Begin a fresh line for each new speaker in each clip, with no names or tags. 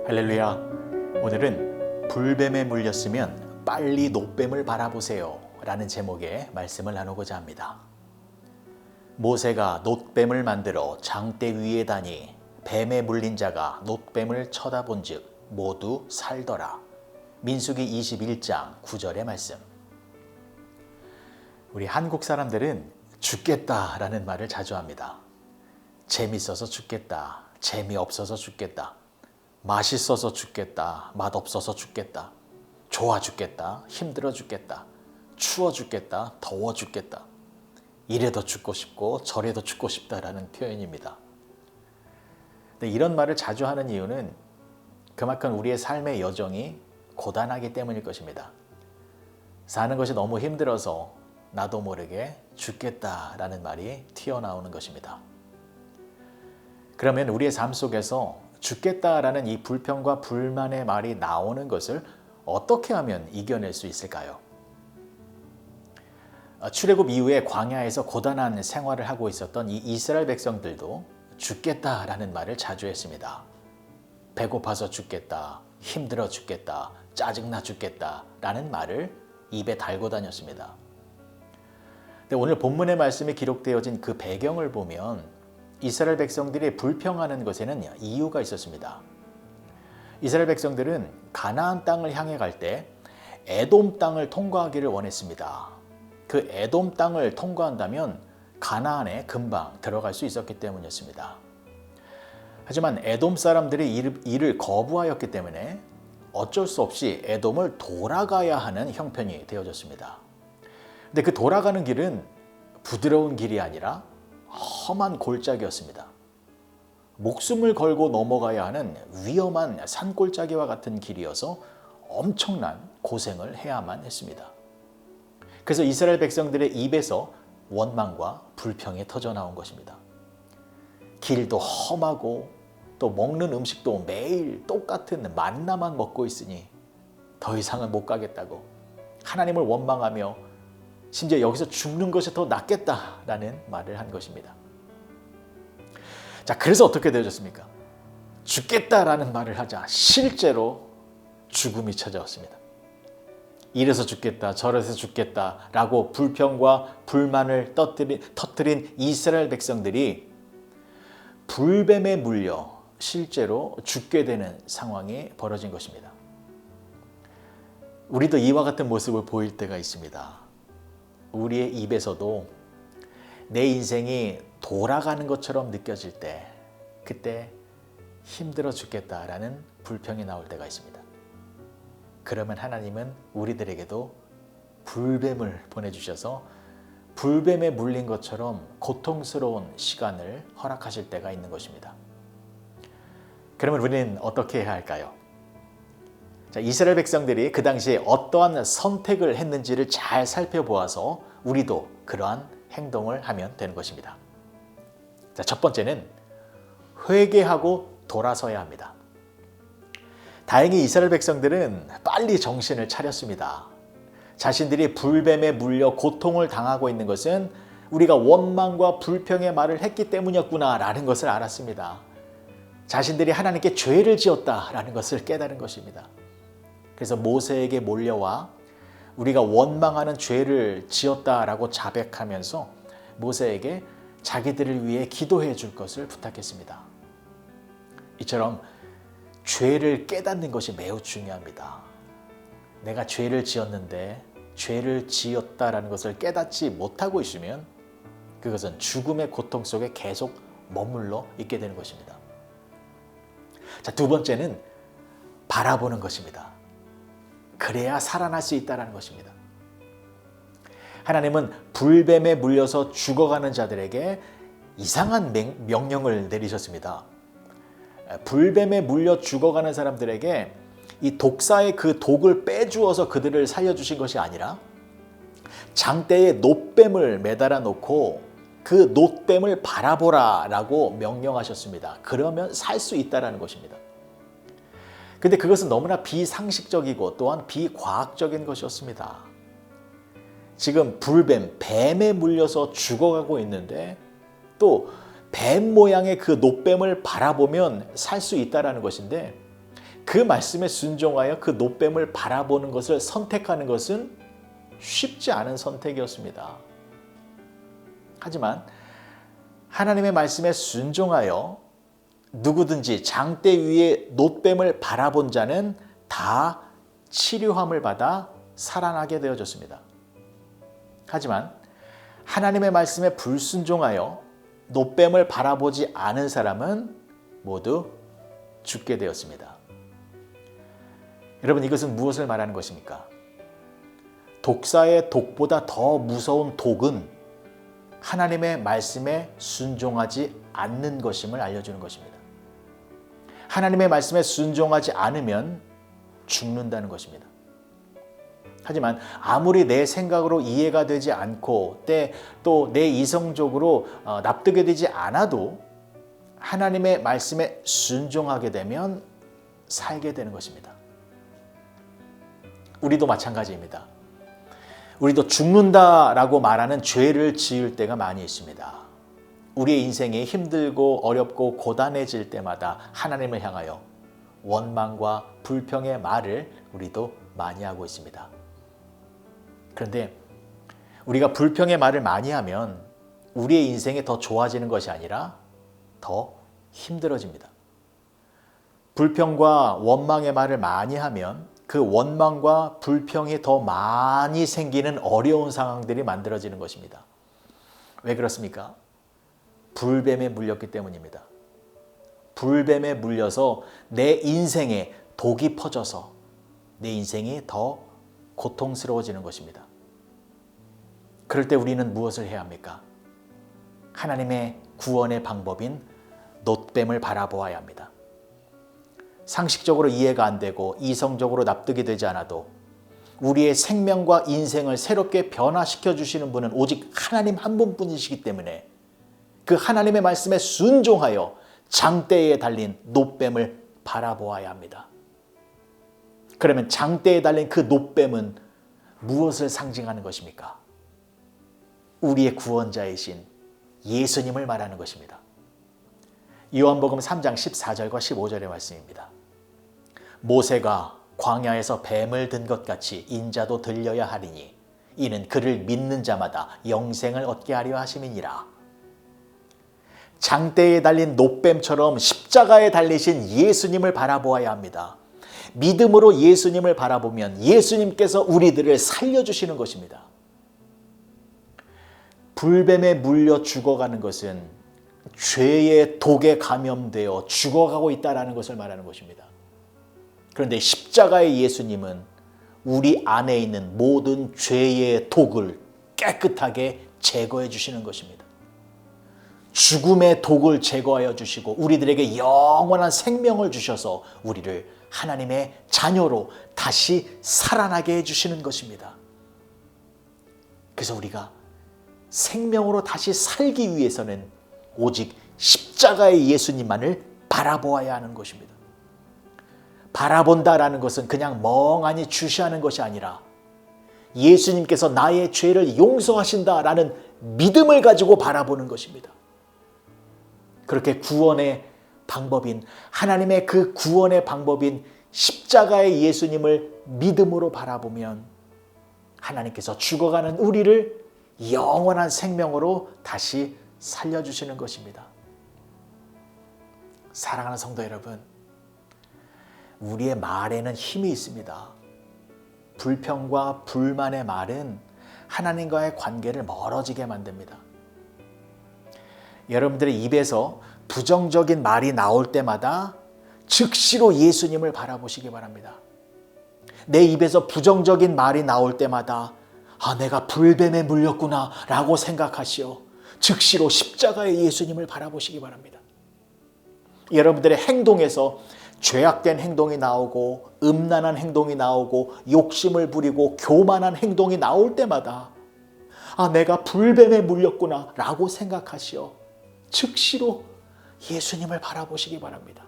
할렐루야. 오늘은 불뱀에 물렸으면 빨리 놋뱀을 바라보세요 라는 제목의 말씀을 나누고자 합니다. 모세가 놋뱀을 만들어 장대 위에 다니 뱀에 물린 자가 놋뱀을 쳐다본 즉 모두 살더라. 민수기 21장 9절의 말씀. 우리 한국 사람들은 죽겠다라는 말을 자주 합니다. 재밌어서 죽겠다, 재미없어서 죽겠다, 맛있어서 죽겠다, 맛없어서 죽겠다, 좋아 죽겠다, 힘들어 죽겠다, 추워 죽겠다, 더워 죽겠다, 이래도 죽고 싶고 저래도 죽고 싶다라는 표현입니다. 근데 이런 말을 자주 하는 이유는 그만큼 우리의 삶의 여정이 고단하기 때문일 것입니다. 사는 것이 너무 힘들어서 나도 모르게 죽겠다라는 말이 튀어나오는 것입니다. 그러면 우리의 삶 속에서 죽겠다라는 이 불평과 불만의 말이 나오는 것을 어떻게 하면 이겨낼 수 있을까요? 출애굽 이후에 광야에서 고단한 생활을 하고 있었던 이 이스라엘 백성들도 죽겠다라는 말을 자주 했습니다. 배고파서 죽겠다, 힘들어 죽겠다, 짜증나 죽겠다라는 말을 입에 달고 다녔습니다. 근데 오늘 본문의 말씀이 기록되어진 그 배경을 보면 이스라엘 백성들이 불평하는 것에는 이유가 있었습니다. 이스라엘 백성들은 가나안 땅을 향해 갈 때 에돔 땅을 통과하기를 원했습니다. 그 에돔 땅을 통과한다면 가나안에 금방 들어갈 수 있었기 때문이었습니다. 하지만 에돔 사람들이 이를 거부하였기 때문에 어쩔 수 없이 에돔을 돌아가야 하는 형편이 되어졌습니다. 근데 그 돌아가는 길은 부드러운 길이 아니라 험한 골짜기였습니다. 목숨을 걸고 넘어가야 하는 위험한 산골짜기와 같은 길이어서 엄청난 고생을 해야만 했습니다. 그래서 이스라엘 백성들의 입에서 원망과 불평이 터져나온 것입니다. 길도 험하고 또 먹는 음식도 매일 똑같은 만나만 먹고 있으니 더 이상은 못 가겠다고 하나님을 원망하며 심지어 여기서 죽는 것이 더 낫겠다라는 말을 한 것입니다. 자, 그래서 어떻게 되어졌습니까? 죽겠다라는 말을 하자 실제로 죽음이 찾아왔습니다. 이래서 죽겠다, 저래서 죽겠다라고 불평과 불만을 터뜨린 이스라엘 백성들이 불뱀에 물려 실제로 죽게 되는 상황이 벌어진 것입니다. 우리도 이와 같은 모습을 보일 때가 있습니다. 우리의 입에서도 내 인생이 돌아가는 것처럼 느껴질 때 그때 힘들어 죽겠다라는 불평이 나올 때가 있습니다. 그러면 하나님은 우리들에게도 불뱀을 보내주셔서 불뱀에 물린 것처럼 고통스러운 시간을 허락하실 때가 있는 것입니다. 그러면 우리는 어떻게 해야 할까요? 자, 이스라엘 백성들이 그 당시에 어떠한 선택을 했는지를 잘 살펴보아서 우리도 그러한 행동을 하면 되는 것입니다. 자, 첫 번째는 회개하고 돌아서야 합니다. 다행히 이스라엘 백성들은 빨리 정신을 차렸습니다. 자신들이 불뱀에 물려 고통을 당하고 있는 것은 우리가 원망과 불평의 말을 했기 때문이었구나라는 것을 알았습니다. 자신들이 하나님께 죄를 지었다라는 것을 깨달은 것입니다. 그래서 모세에게 몰려와 우리가 원망하는 죄를 지었다라고 자백하면서 모세에게 자기들을 위해 기도해 줄 것을 부탁했습니다. 이처럼 죄를 깨닫는 것이 매우 중요합니다. 내가 죄를 지었는데 죄를 지었다라는 것을 깨닫지 못하고 있으면 그것은 죽음의 고통 속에 계속 머물러 있게 되는 것입니다. 자, 두 번째는 바라보는 것입니다. 그래야 살아날 수 있다는 것입니다. 하나님은 불뱀에 물려서 죽어가는 자들에게 이상한 명령을 내리셨습니다. 불뱀에 물려 죽어가는 사람들에게 이 독사의 그 독을 빼주어서 그들을 살려주신 것이 아니라 장대에 놋뱀을 매달아 놓고 그 놋뱀을 바라보라 라고 명령하셨습니다. 그러면 살 수 있다는 것입니다. 근데 그것은 너무나 비상식적이고 또한 비과학적인 것이었습니다. 지금 뱀에 물려서 죽어가고 있는데 또 뱀 모양의 그 놋뱀을 바라보면 살 수 있다는 것인데 그 말씀에 순종하여 그 노뱀을 바라보는 것을 선택하는 것은 쉽지 않은 선택이었습니다. 하지만 하나님의 말씀에 순종하여 누구든지 장대 위에 노뱀을 바라본 자는 다 치료함을 받아 살아나게 되어졌습니다. 하지만 하나님의 말씀에 불순종하여 노뱀을 바라보지 않은 사람은 모두 죽게 되었습니다. 여러분, 이것은 무엇을 말하는 것입니까? 독사의 독보다 더 무서운 독은 하나님의 말씀에 순종하지 않는 것임을 알려주는 것입니다. 하나님의 말씀에 순종하지 않으면 죽는다는 것입니다. 하지만 아무리 내 생각으로 이해가 되지 않고 또 내 이성적으로 납득이 되지 않아도 하나님의 말씀에 순종하게 되면 살게 되는 것입니다. 우리도 마찬가지입니다. 우리도 죽는다라고 말하는 죄를 지을 때가 많이 있습니다. 우리의 인생이 힘들고 어렵고 고단해질 때마다 하나님을 향하여 원망과 불평의 말을 우리도 많이 하고 있습니다. 그런데 우리가 불평의 말을 많이 하면 우리의 인생이 더 좋아지는 것이 아니라 더 힘들어집니다. 불평과 원망의 말을 많이 하면 그 원망과 불평이 더 많이 생기는 어려운 상황들이 만들어지는 것입니다. 왜 그렇습니까? 불뱀에 물렸기 때문입니다. 불뱀에 물려서 내 인생에 독이 퍼져서 내 인생이 더 고통스러워지는 것입니다. 그럴 때 우리는 무엇을 해야 합니까? 하나님의 구원의 방법인 노뱀을 바라보아야 합니다. 상식적으로 이해가 안 되고 이성적으로 납득이 되지 않아도 우리의 생명과 인생을 새롭게 변화시켜 주시는 분은 오직 하나님 한 분뿐이시기 때문에 그 하나님의 말씀에 순종하여 장대에 달린 노뱀을 바라보아야 합니다. 그러면 장대에 달린 그 노뱀은 무엇을 상징하는 것입니까? 우리의 구원자이신 예수님을 말하는 것입니다. 요한복음 3장 14절과 15절의 말씀입니다. 모세가 광야에서 뱀을 든 것 같이 인자도 들려야 하리니 이는 그를 믿는 자마다 영생을 얻게 하려 하심이니라. 장대에 달린 노뱀처럼 십자가에 달리신 예수님을 바라보아야 합니다. 믿음으로 예수님을 바라보면 예수님께서 우리들을 살려주시는 것입니다. 불뱀에 물려 죽어가는 것은 죄의 독에 감염되어 죽어가고 있다는 것을 말하는 것입니다. 그런데 십자가의 예수님은 우리 안에 있는 모든 죄의 독을 깨끗하게 제거해 주시는 것입니다. 죽음의 독을 제거하여 주시고 우리들에게 영원한 생명을 주셔서 우리를 하나님의 자녀로 다시 살아나게 해주시는 것입니다. 그래서 우리가 생명으로 다시 살기 위해서는 오직 십자가의 예수님만을 바라보아야 하는 것입니다. 바라본다라는 것은 그냥 멍하니 주시하는 것이 아니라 예수님께서 나의 죄를 용서하신다라는 믿음을 가지고 바라보는 것입니다. 그렇게 구원의 방법인 하나님의 그 구원의 방법인 십자가의 예수님을 믿음으로 바라보면 하나님께서 죽어가는 우리를 영원한 생명으로 다시 살려주시는 것입니다. 사랑하는 성도 여러분, 우리의 말에는 힘이 있습니다. 불평과 불만의 말은 하나님과의 관계를 멀어지게 만듭니다. 여러분들의 입에서 부정적인 말이 나올 때마다 즉시로 예수님을 바라보시기 바랍니다. 내 입에서 부정적인 말이 나올 때마다 내가 불뱀에 물렸구나 라고 생각하시오. 즉시로 십자가의 예수님을 바라보시기 바랍니다. 여러분들의 행동에서 죄악된 행동이 나오고 음란한 행동이 나오고 욕심을 부리고 교만한 행동이 나올 때마다 내가 불뱀에 물렸구나 라고 생각하시오. 즉시로 예수님을 바라보시기 바랍니다.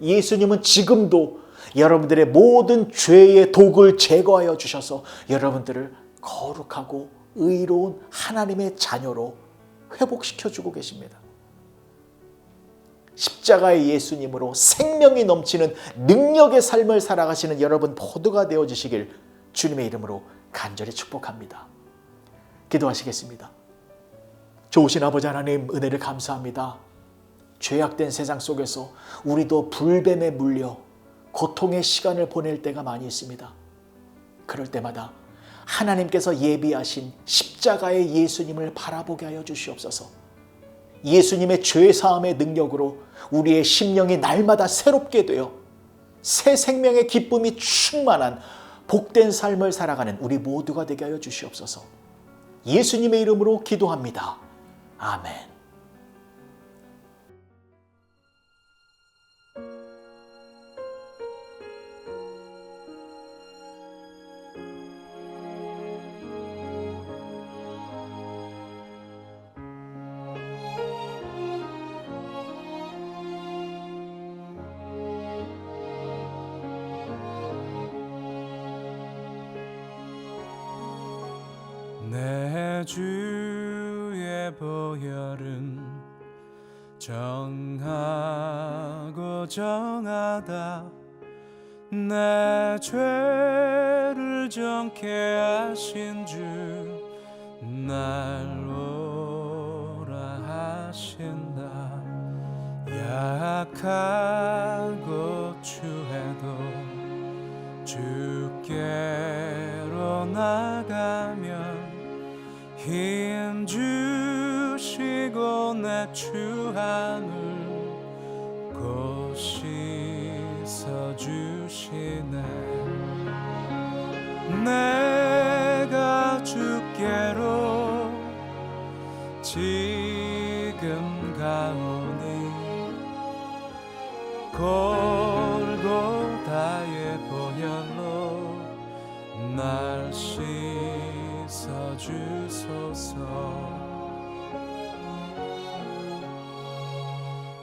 예수님은 지금도 여러분들의 모든 죄의 독을 제거하여 주셔서 여러분들을 거룩하고 의로운 하나님의 자녀로 회복시켜 주고 계십니다. 십자가의 예수님으로 생명이 넘치는 능력의 삶을 살아가시는 여러분 모두가 되어주시길 주님의 이름으로 간절히 축복합니다. 기도하시겠습니다. 좋으신 아버지 하나님, 은혜를 감사합니다. 죄악된 세상 속에서 우리도 불뱀에 물려 고통의 시간을 보낼 때가 많이 있습니다. 그럴 때마다 하나님께서 예비하신 십자가의 예수님을 바라보게 하여 주시옵소서. 예수님의 죄사함의 능력으로 우리의 심령이 날마다 새롭게 되어 새 생명의 기쁨이 충만한 복된 삶을 살아가는 우리 모두가 되게 하여 주시옵소서. 예수님의 이름으로 기도합니다. 아멘.
내 주의 보혈은 정하고 정하다 내 죄를 정케 하신 주 날 오라 하신다. 약하고 추해도 주께로 나가면 힘 주시고 내 주 하늘 곧 씻어주시네. 내가 주께로 지금 가오니 골고다의 보혈로 날 씻어주소서.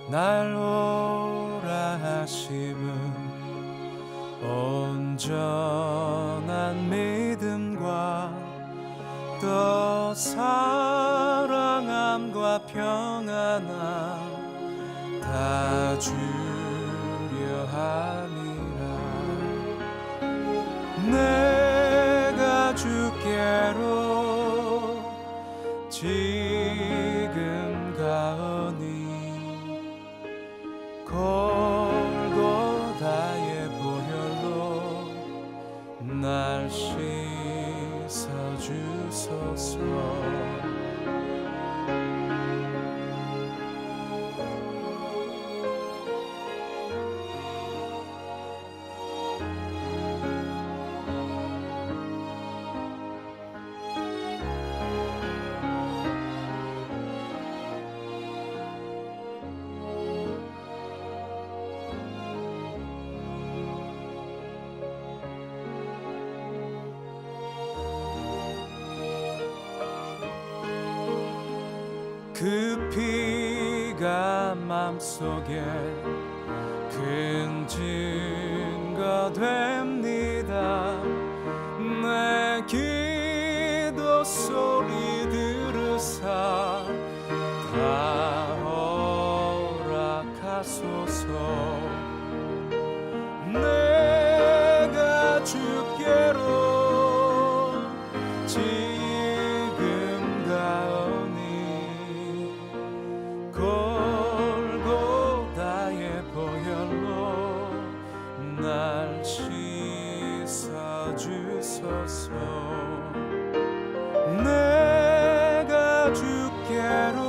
날 오라 하심은 온전한 믿음과 또 사랑함과 평안함 다 주려 함이라. 내가 주께로 지금 가오니 골고다의 보혈로 날 씻어주소서. 그 피가 맘속에 큰 증거 됩니다. 내 기도 소리 들으사 다 허락하소서. 내가 주께로 지금 가오니 골고다의 보혈로 날 씻어주소서. 내가 주께로